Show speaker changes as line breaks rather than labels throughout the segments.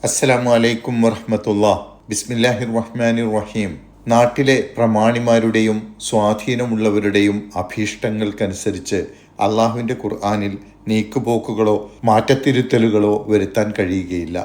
അസ്സലാമു അലൈക്കും വറഹ്മത്തുള്ളാഹി. ബിസ്മില്ലാഹിർ റഹ്മാനിർ റഹീം. നാട്ടിലെ പ്രമാണിമാരുടെയും സ്വാധീനമുള്ളവരുടെയും അഭീഷ്ടങ്ങൾക്കനുസരിച്ച് അള്ളാഹുവിൻ്റെ ഖുർആനിൽ നീക്കുപോക്കുകളോ മാറ്റത്തിരുത്തലുകളോ വരുത്താൻ കഴിയുകയില്ല.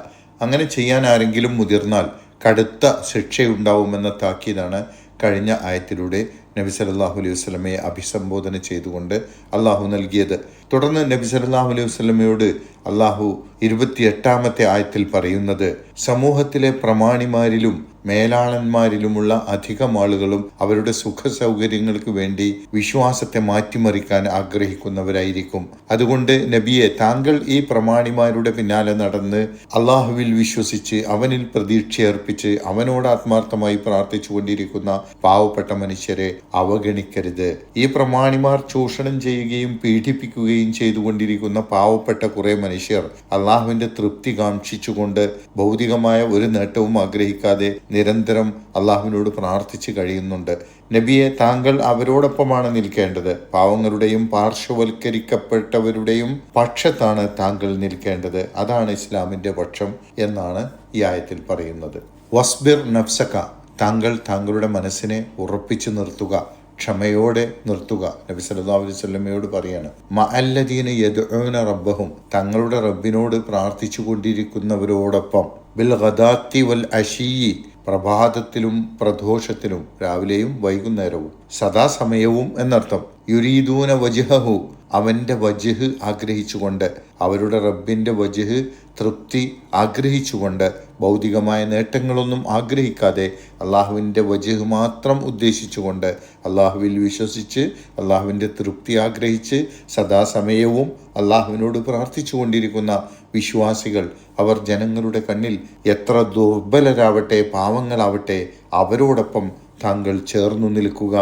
അങ്ങനെ ചെയ്യാൻ ആരെങ്കിലും മുതിർന്നാൽ കടുത്ത ശിക്ഷയുണ്ടാവുമെന്ന താക്കീതാണ് കഴിഞ്ഞ ആയത്തിലൂടെ നബി സല്ലല്ലാഹു അലൈഹി വസല്ലമയെ അഭിസംബോധന ചെയ്തുകൊണ്ട് അള്ളാഹു നൽകിയത്. തുടർന്ന് നബി സല്ലല്ലാഹു അലൈഹി വസല്ലമയോട് അള്ളാഹു 28-ാമത്തെ ആയത്തിൽ പറയുന്നത്, സമൂഹത്തിലെ പ്രമാണിമാരിലും മേലാളന്മാരിലുമുള്ള അധികം ആളുകളും അവരുടെ സുഖ സൗകര്യങ്ങൾക്ക് വേണ്ടി വിശ്വാസത്തെ മാറ്റിമറിക്കാൻ ആഗ്രഹിക്കുന്നവരായിരിക്കും. അതുകൊണ്ട് നബിയെ, താങ്കൾ ഈ പ്രമാണിമാരുടെ പിന്നാലെ നടന്ന് അള്ളാഹുവിൽ വിശ്വസിച്ച് അവനിൽ പ്രതീക്ഷയർപ്പിച്ച് അവനോട് ആത്മാർത്ഥമായി പ്രാർത്ഥിച്ചു കൊണ്ടിരിക്കുന്ന പാവപ്പെട്ട മനുഷ്യരെ അവഗണിക്കരുത്. ഈ പ്രമാണിമാർ ചൂഷണം ചെയ്യുകയും പീഡിപ്പിക്കുകയും ചെയ്തുകൊണ്ടിരിക്കുന്ന പാവപ്പെട്ട കുറെ മനുഷ്യർ അള്ളാഹുവിന്റെ തൃപ്തി കാക്ഷിച്ചുകൊണ്ട് ഭൗതികമായ ഒരു നേട്ടവും ആഗ്രഹിക്കാതെ നിരന്തരം അള്ളാഹുവിനോട് പ്രാർത്ഥിച്ച് കഴിയുന്നുണ്ട്. നബിയെ, താങ്കൾ അവരോടൊപ്പമാണ് നിൽക്കേണ്ടത്. പാവങ്ങളുടെയും പാർശ്വവൽക്കരിക്കപ്പെട്ടവരുടെയും പക്ഷത്താണ് താങ്കൾ നിൽക്കേണ്ടത്. അതാണ് ഇസ്ലാമിന്റെ പക്ഷം എന്നാണ് ഈ ആയത്തിൽ പറയുന്നത്. വസ്ബിർ നഫ്സക, താങ്കൾ താങ്കളുടെ മനസ്സിനെ ഉറപ്പിച്ചു നിർത്തുക, ക്ഷമയോടെ നിർത്തുക. നബി സല്ലല്ലാഹു അലൈഹി വസല്ലമയോട് പറയാണ്, മഅല്ലദീന യദ്ഊന റബ്ബഹും, തങ്ങളുടെ റബ്ബിനോട് പ്രാർത്ഥിച്ചു കൊണ്ടിരിക്കുന്നവരോടൊപ്പം, ബിൽ ഗദാത്തി വൽ അശീയി, പ്രഭാതത്തിലും പ്രദോഷത്തിലും, രാവിലെയും വൈകുന്നേരവും, സദാസമയവും എന്നർത്ഥം. യുരീദൂന വജ്ഹഹു, അവൻ്റെ വജ്ഹ് ആഗ്രഹിച്ചുകൊണ്ട്, അവരുടെ റബ്ബിൻ്റെ വജ്ഹ് തൃപ്തി ആഗ്രഹിച്ചുകൊണ്ട്, ഭൗതികമായ നേട്ടങ്ങളൊന്നും ആഗ്രഹിക്കാതെ അള്ളാഹുവിൻ്റെ വജ്ഹ് മാത്രം ഉദ്ദേശിച്ചുകൊണ്ട്, അള്ളാഹുവിൽ വിശ്വസിച്ച് അള്ളാഹുവിൻ്റെ തൃപ്തി ആഗ്രഹിച്ച് സദാസമയവും അള്ളാഹുവിനോട് പ്രാർത്ഥിച്ചു കൊണ്ടിരിക്കുന്ന വിശ്വാസികൾ, അവർ ജനങ്ങളുടെ കണ്ണിൽ എത്ര ദുർബലരാവട്ടെ, പാവങ്ങളാവട്ടെ, അവരോടൊപ്പം താങ്കൾ ചേർന്നു നിൽക്കുക.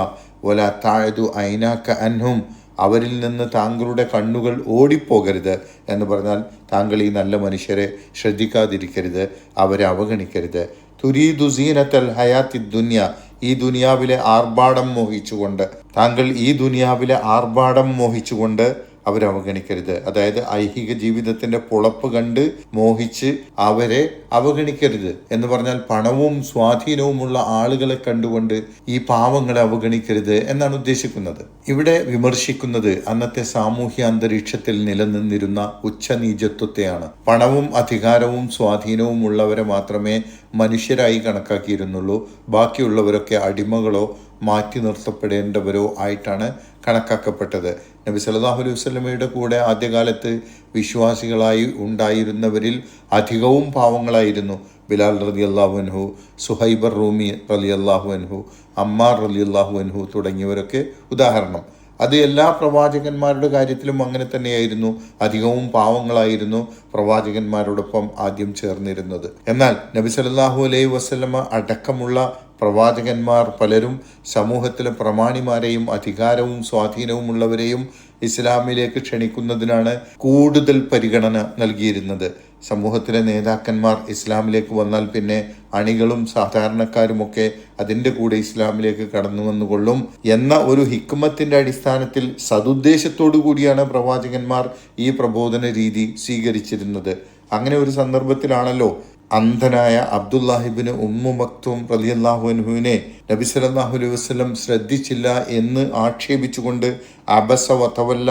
വല താഴതു ഐനാക്ക അൻഹും, അവരിൽ നിന്ന് താങ്കളുടെ കണ്ണുകൾ ഓടിപ്പോകരുത് എന്ന് പറഞ്ഞാൽ താങ്കൾ ഈ നല്ല മനുഷ്യരെ ശ്രദ്ധിക്കാതിരിക്കരുത്, അവരെ അവഗണിക്കരുത്. തുരീദു സീനത്തൽ ഹയാത്തി ദുനിയ, ഈ ദുനിയാവിലെ ആർഭാടം മോഹിച്ചുകൊണ്ട്, താങ്കൾ ഈ ദുനിയാവിലെ ആർഭാടം മോഹിച്ചുകൊണ്ട് അവരെ അവഗണിക്കരുത്. അതായത് ഐഹിക ജീവിതത്തിന്റെ പൊളപ്പ് കണ്ട് മോഹിച്ച് അവരെ അവഗണിക്കരുത് എന്ന് പറഞ്ഞാൽ പണവും സ്വാധീനവുമുള്ള ആളുകളെ കണ്ടുകൊണ്ട് ഈ പാവങ്ങളെ അവഗണിക്കരുത് എന്നാണ് ഉദ്ദേശിക്കുന്നത്. ഇവിടെ വിമർശിക്കുന്നത് അന്നത്തെ സാമൂഹ്യ അന്തരീക്ഷത്തിൽ നിലനിന്നിരുന്ന ഉച്ചനീചത്വത്തെയാണ്. പണവും അധികാരവും സ്വാധീനവും ഉള്ളവരെ മാത്രമേ മനുഷ്യരായി കണക്കാക്കിയിരുന്നുള്ളൂ. ബാക്കിയുള്ളവരൊക്കെ അടിമകളോ മാറ്റി നിർത്തപ്പെടേണ്ടവരോ ആയിട്ടാണ് കണക്കാക്കപ്പെട്ടത്. നബി സല്ലല്ലാഹു അലൈഹി വസല്ലമയുടെ കൂടെ ആദ്യകാലത്ത് വിശ്വാസികളായി ഉണ്ടായിരുന്നവരിൽ അധികവും പാവങ്ങളായിരുന്നു. ബിലാൽ റളിയല്ലാഹു അൻഹു, സുഹൈബർ റൂമി റളിയല്ലാഹു അൻഹു, അമ്മാർ റളിയല്ലാഹു അൻഹു തുടങ്ങിയവരൊക്കെ ഉദാഹരണം. അത് എല്ലാ പ്രവാചകന്മാരുടെ കാര്യത്തിലും അങ്ങനെ തന്നെയായിരുന്നു. അധികവും പാവങ്ങളായിരുന്നു പ്രവാചകന്മാരോടൊപ്പം ആദ്യം ചേർന്നിരുന്നത്. എന്നാൽ നബി സല്ലല്ലാഹു അലൈഹി വസല്ലമ അടക്കമുള്ള പ്രവാചകന്മാർ പലരും സമൂഹത്തിലെ പ്രമാണിമാരെയും അധികാരവും സ്വാധീനവും ഉള്ളവരെയും ഇസ്ലാമിലേക്ക് ക്ഷണിക്കുന്നതിനാണ് കൂടുതൽ പരിഗണന നൽകിയിരുന്നത്. സമൂഹത്തിലെ നേതാക്കന്മാർ ഇസ്ലാമിലേക്ക് വന്നാൽ പിന്നെ അണികളും സാധാരണക്കാരുമൊക്കെ അതിൻ്റെ കൂടെ ഇസ്ലാമിലേക്ക് കടന്നു വന്നുകൊള്ളും എന്ന ഒരു ഹിക്മത്തിൻ്റെ അടിസ്ഥാനത്തിൽ സതുദ്ദേശത്തോടു കൂടിയാണ് പ്രവാചകന്മാർ ഈ പ്രബോധന രീതി സ്വീകരിച്ചിരുന്നത്. അങ്ങനെ ഒരു സന്ദർഭത്തിലാണല്ലോ അന്ധനായ അബ്ദുല്ലാഹിബ്നു ഉമ്മു മക്തൂം റളിയല്ലാഹു അൻഹുവിനെ നബി സല്ലല്ലാഹു അലൈഹി വസല്ലം ശ്രദ്ധിച്ചില്ല എന്ന് ആക്ഷേപിച്ചുകൊണ്ട് അബസ വതവല്ല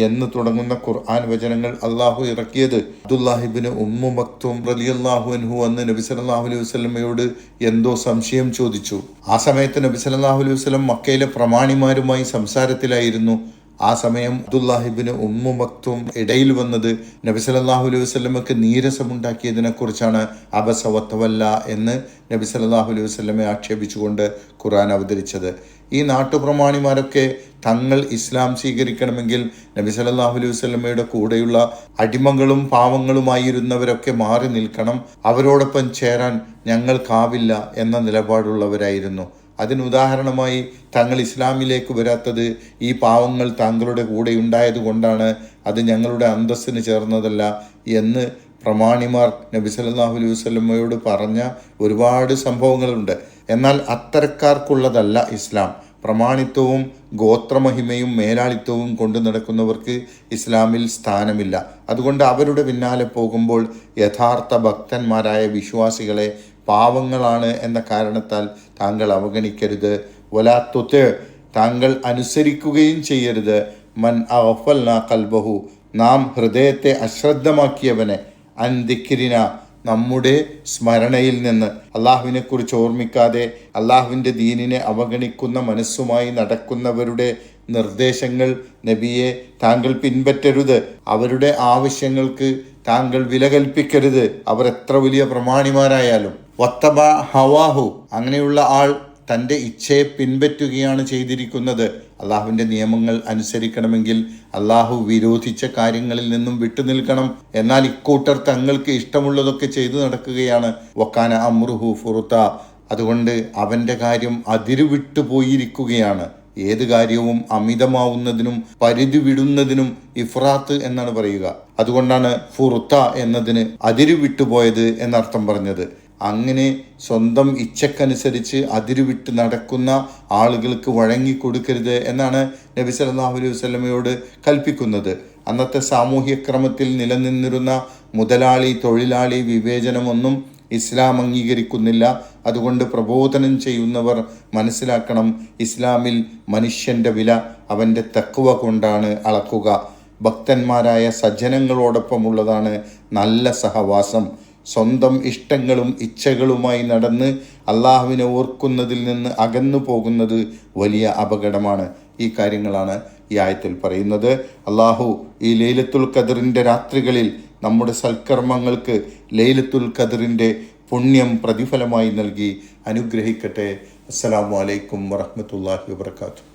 എന്ന് തുടങ്ങുന്ന ഖുർആൻ വചനങ്ങൾ അള്ളാഹു ഇറക്കിയത്. അബ്ദുല്ലാഹിബ്നു ഉമ്മു മക്തൂം റളിയല്ലാഹു അൻഹു അന്ന് നബി സല്ലല്ലാഹു അലൈഹി വസല്ലമയോട് എന്തോ സംശയം ചോദിച്ചു. ആ സമയത്ത് നബി സല്ലല്ലാഹു അലൈഹി വസല്ലം മക്കയിലെ പ്രമാണിമാരുമായി സംസാരത്തിലായിരുന്നു. ആ സമയം അബ്ദുല്ലാഹിബ്നു ഉമ്മു മക്തൂം ഇടയിൽ വന്നത് നബി സല്ലല്ലാഹു അലൈഹി വസല്ലമക്ക് നീരസമുണ്ടാക്കിയതിനെ കുറിച്ചാണ് അബസ വതവല്ല എന്ന് നബി സല്ലല്ലാഹു അലൈഹി വസല്ലമയെ ആക്ഷേപിച്ചുകൊണ്ട് ഖുർആൻ അവതരിച്ചത്. ഈ നാട്ടുപ്രമാണിമാരൊക്കെ തങ്ങൾ ഇസ്ലാം സ്വീകരിക്കണമെങ്കിൽ നബി സല്ലല്ലാഹു അലൈഹി വസല്ലമയുടെ കൂടെയുള്ള അടിമകളും പാവങ്ങളുമായിരുന്നവരൊക്കെ മാറി നിൽക്കണം, അവരോടൊപ്പം ചേരാൻ ഞങ്ങൾക്കാവില്ല എന്ന നിലപാടുള്ളവരായിരുന്നു. അതിനുദാഹരണമായി തങ്ങൾ ഇസ്ലാമിലേക്ക് വരാത്തത് ഈ പാവങ്ങൾ താങ്കളുടെ കൂടെ ഉണ്ടായത് കൊണ്ടാണ്, അത് ഞങ്ങളുടെ അന്തസ്സിന് ചേർന്നതല്ല എന്ന് പ്രമാണിമാർ നബി സല്ലല്ലാഹു അലൈഹി വസല്ലമയോട് പറഞ്ഞ ഒരുപാട് സംഭവങ്ങളുണ്ട്. എന്നാൽ അത്തരക്കാർക്കുള്ളതല്ല ഇസ്ലാം. പ്രമാണിത്വവും ഗോത്രമഹിമയും മേലാളിത്വവും കൊണ്ടു നടക്കുന്നവർക്ക് ഇസ്ലാമിൽ സ്ഥാനമില്ല. അതുകൊണ്ട് അവരുടെ പിന്നാലെ പോകുമ്പോൾ യഥാർത്ഥ ഭക്തന്മാരായ വിശ്വാസികളെ പാവങ്ങളാണ് എന്ന കാരണത്താൽ താങ്കൾ അവഗണിക്കരുത്. വലാത്തുത്ത്, താങ്കൾ അനുസരിക്കുകയും ചെയ്യരുത്. മൻ അഗ്ഫൽനാ ഖൽബഹു, നാം ഹൃദയത്തെ അശ്രദ്ധമാക്കിയവനെ, അൻ ദിക്രിന, നമ്മുടെ സ്മരണയിൽ നിന്ന്. അള്ളാഹുവിനെ കുറിച്ച് ഓർമ്മിക്കാതെ അള്ളാഹുവിൻ്റെ ദീനിനെ അവഗണിക്കുന്ന മനസ്സുമായി നടക്കുന്നവരുടെ നിർദ്ദേശങ്ങൾ നബിയെ താങ്കൾ പിൻപറ്റരുത്. അവരുടെ ആവശ്യങ്ങൾക്ക് താങ്കൾ വില കൽപ്പിക്കരുത്, അവർ എത്ര വലിയ പ്രമാണിമാരായാലും. വത്തബ ഹവാഹു, അങ്ങനെയുള്ള ആൾ തൻ്റെ ഇച്ഛയെ പിൻപറ്റുകയാണ് ചെയ്തിരിക്കുന്നത്. അള്ളാഹുവിൻ്റെ നിയമങ്ങൾ അനുസരിക്കണമെങ്കിൽ അള്ളാഹു വിരോധിച്ച കാര്യങ്ങളിൽ നിന്നും വിട്ടുനിൽക്കണം. എന്നാൽ ഇക്കൂട്ടർ തങ്ങൾക്ക് ഇഷ്ടമുള്ളതൊക്കെ ചെയ്തു നടക്കുകയാണ്. വക്കാന അമ്രുഹു ഫുറുത്ത, അതുകൊണ്ട് അവൻ്റെ കാര്യം അതിരുവിട്ടു പോയിരിക്കുകയാണ്. ഏത് കാര്യവും അമിതമാവുന്നതിനും പരിധി വിടുന്നതിനും ഇഫ്രാത്ത് എന്നാണ് പറയുക. അതുകൊണ്ടാണ് ഫുറുത്ത എന്നതിന് അതിരുവിട്ടുപോയത് എന്നർത്ഥം പറഞ്ഞത്. അങ്ങനെ സ്വന്തം ഇച്ഛക്കനുസരിച്ച് അതിരുവിട്ട് നടക്കുന്ന ആളുകൾക്ക് വഴങ്ങിക്കൊടുക്കരുത് എന്നാണ് നബി സല്ലല്ലാഹു അലൈഹി വസല്ലമയോട് കൽപ്പിക്കുന്നത്. അന്നത്തെ സാമൂഹ്യ ക്രമത്തിൽ നിലനിന്നിരുന്ന മുതലാളി തൊഴിലാളി വിവേചനമൊന്നും ഇസ്ലാം അംഗീകരിക്കുന്നില്ല. അതുകൊണ്ട് പ്രബോധനം ചെയ്യുന്നവർ മനസ്സിലാക്കണം, ഇസ്ലാമിൽ മനുഷ്യൻ്റെ വില അവൻ്റെ തഖ്വ കൊണ്ടാണ് അളക്കുക. ഭക്തന്മാരായ സജ്ജനങ്ങളോടൊപ്പമുള്ളതാണ് നല്ല സഹവാസം. സ്വന്തം ഇഷ്ടങ്ങളും ഇച്ഛകളുമായി നടന്ന് അള്ളാഹുവിനെ ഓർക്കുന്നതിൽ നിന്ന് അകന്നു പോകുന്നത് വലിയ അപകടമാണ്. ഈ കാര്യങ്ങളാണ് ഈ ആയത്തിൽ പറയുന്നത്. അള്ളാഹു ഈ ലൈലത്തുൽ ഖദറിൻ്റെ രാത്രികളിൽ നമ്മുടെ സൽക്കർമ്മങ്ങൾക്ക് ലൈലത്തുൽ ഖദറിൻ്റെ പുണ്യം പ്രതിഫലമായി നൽകി അനുഗ്രഹിക്കട്ടെ. അസ്സലാമു അലൈക്കും വറഹ്മത്തുള്ളാഹി വബറകാതുഹു.